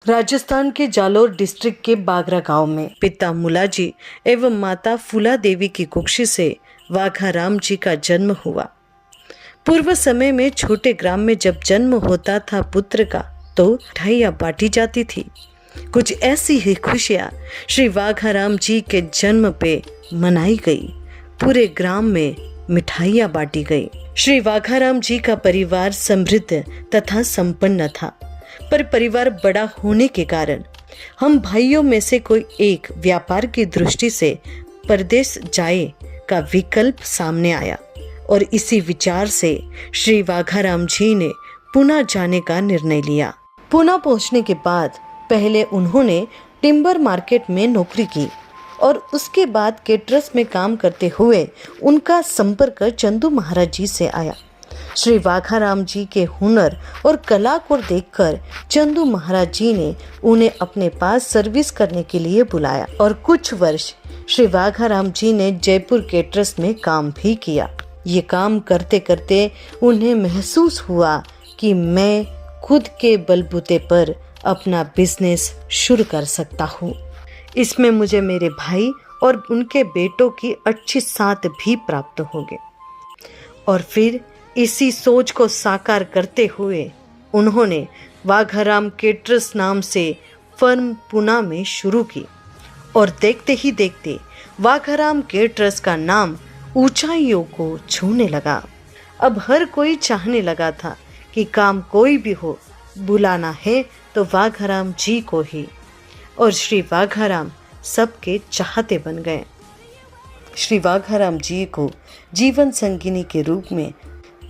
राजस्थान के जालोर डिस्ट्रिक्ट के बागरा गांव में पिता मुलाजी एवं माता फूला देवी की कुक्षी से वाघाराम जी का जन्म हुआ। पूर्व समय में छोटे ग्राम में जब जन्म होता था पुत्र का तो मिठाइयाँ बांटी जाती थी। कुछ ऐसी ही खुशियाँ श्री वाघाराम जी के जन्म पे मनाई गई। पूरे ग्राम में मिठाइयाँ बांटी गई। श्री वाघाराम जी का परिवार समृद्ध तथा संपन्न था, पर परिवार बड़ा होने के कारण हम भाइयों में से कोई एक व्यापार की दृष्टि से परदेश जाए का विकल्प सामने आया और इसी विचार से श्री वाघाराम जी ने पुणे जाने का निर्णय लिया। पुणे पहुंचने के बाद पहले उन्होंने टिम्बर मार्केट में नौकरी की और उसके बाद केटरस में काम करते हुए उनका संपर्क चंदू महाराज जी से आया। श्री वाघाराम जी के हुनर और कला को देखकर चंदू महाराज जी ने उन्हें अपने पास सर्विस करने के लिए बुलाया और कुछ वर्ष श्री वाघाराम जी ने जयपुर केटरस में काम भी किया। ये काम करते करते उन्हें महसूस हुआ कि मैं खुद के बलबूते पर अपना बिजनेस शुरू कर सकता हूँ। इसमें मुझे मेरे भाई और उनके बेटों की अच्छी साथ भी प्राप्त होगी। और फिर इसी सोच को साकार करते हुए उन्होंने वाघाराम केटरस नाम से फर्म पुणे में शुरू की और देखते ही देखते वाघाराम केटरस का नाम ऊंचाइयों को छूने लगा। अब हर कोई चाहने लगा था कि काम कोई भी हो, बुलाना है तो वाघाराम जी को ही, और श्री वाघाराम सबके चाहते बन गए। श्री वाघाराम जी को जीवन संगिनी के रूप में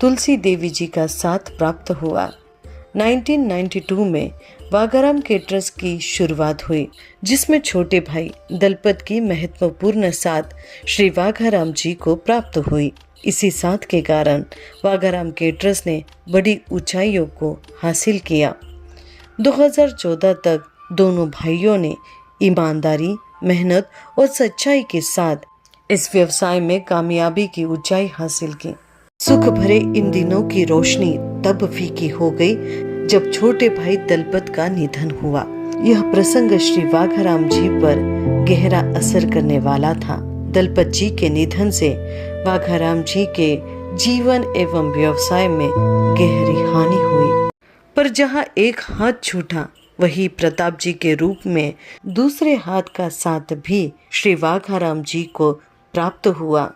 तुलसी देवी जी का साथ प्राप्त हुआ। 1992 में वाघाराम केटरस की शुरुआत हुई, जिसमें छोटे भाई दलपत की महत्वपूर्ण साथ श्री वाघाराम जी को प्राप्त हुई। इसी साथ के कारण वाघाराम केटरस ने बड़ी ऊंचाइयों को हासिल किया। 2014 तक दोनों भाइयों ने ईमानदारी, मेहनत और सच्चाई के साथ इस व्यवसाय में कामयाबी की ऊंचाई हासिल की। सुख भरे इन दिनों की रोशनी तब फीकी हो गई जब छोटे भाई दलपत का निधन हुआ। यह प्रसंग श्री वाघाराम जी पर गहरा असर करने वाला था। दलपत जी के निधन से वाघाराम जी के जीवन एवं व्यवसाय में गहरी हानि हुई, पर जहां एक हाथ छूटा वही प्रताप जी के रूप में दूसरे हाथ का साथ भी श्री वाघाराम जी को प्राप्त हुआ।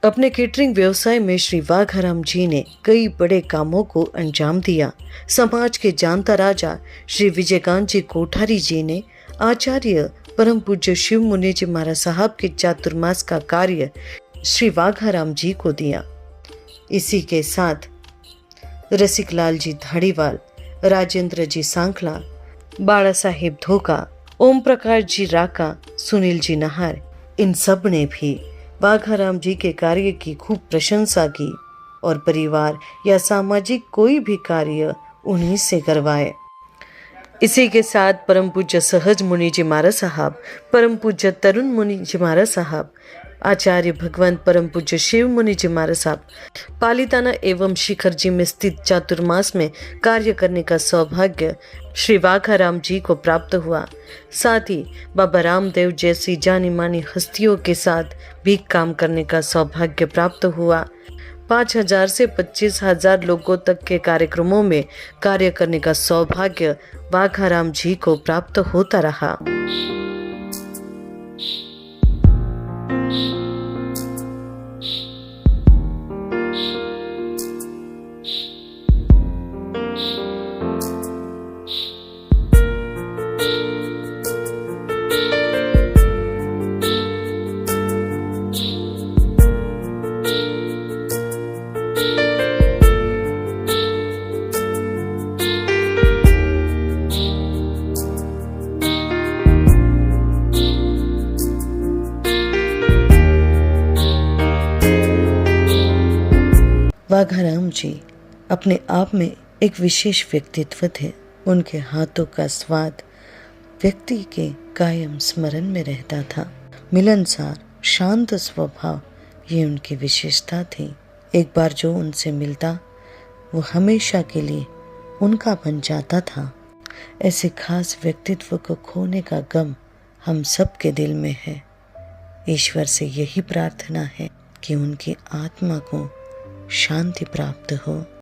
अपने केटरिंग व्यवसाय में श्री वाघाराम जी ने कई बड़े कामों को अंजाम दिया। समाज के जानता राजा श्री विजयकांत जी कोठारी जी ने आचार्य परम पूज्य शिव मुनि जी महाराज साहब के चातुर्मास का कार्य श्री वाघाराम जी को दिया। इसी के साथ रसिकलाल जी धाड़ीवाल, राजेंद्र जी सांखला, बाला साहेब धोका, ओम प्रकाश जी राका, सुनील जी नहार, इन सब ने भी वाघाराम जी के कार्य की खूब प्रशंसा की और परिवार या सामाजिक कोई भी कार्य उन्हीं से करवाए। इसी के साथ परम पूज्य सहज मुनि जी महाराज साहब, परम पूज्य तरुण मुनि जी महाराज साहब, आचार्य भगवंत परम पूज्य शिव मुनि जी महाराज साहब, पालिताना एवं शिखर जी में स्थित चातुर्मास में कार्य करने का सौभाग्य श्री वाघाराम जी को प्राप्त हुआ। साथ ही बाबा रामदेव जैसी जानी मानी हस्तियों के साथ भी काम करने का सौभाग्य प्राप्त हुआ। 5,000 से 25,000 लोगों तक के कार्यक्रमों में कार्य करने का सौभाग्य वाघाराम जी को प्राप्त होता रहा। वाघाराम जी अपने आप में एक विशेष व्यक्तित्व थे। उनके हाथों का स्वाद व्यक्ति के कायम स्मरण में रहता था। मिलनसार, शांत स्वभाव, ये उनकी विशेषता थी। एक बार जो उनसे मिलता वो हमेशा के लिए उनका बन जाता था। ऐसे खास व्यक्तित्व को खोने का गम हम सब के दिल में है। ईश्वर से यही प्रार्थना है कि उनकी आत्मा को शांति प्राप्त हो।